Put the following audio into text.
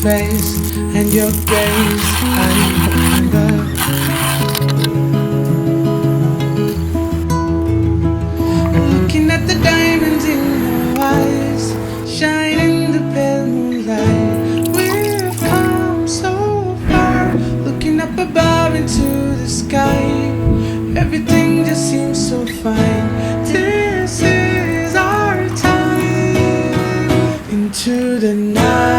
face and your gaze. I wonder. Looking at the diamonds in your eyes, shining the pale moonlight. We've come so far, looking up above into the sky. Everything just seems so fine. This is our time into the night.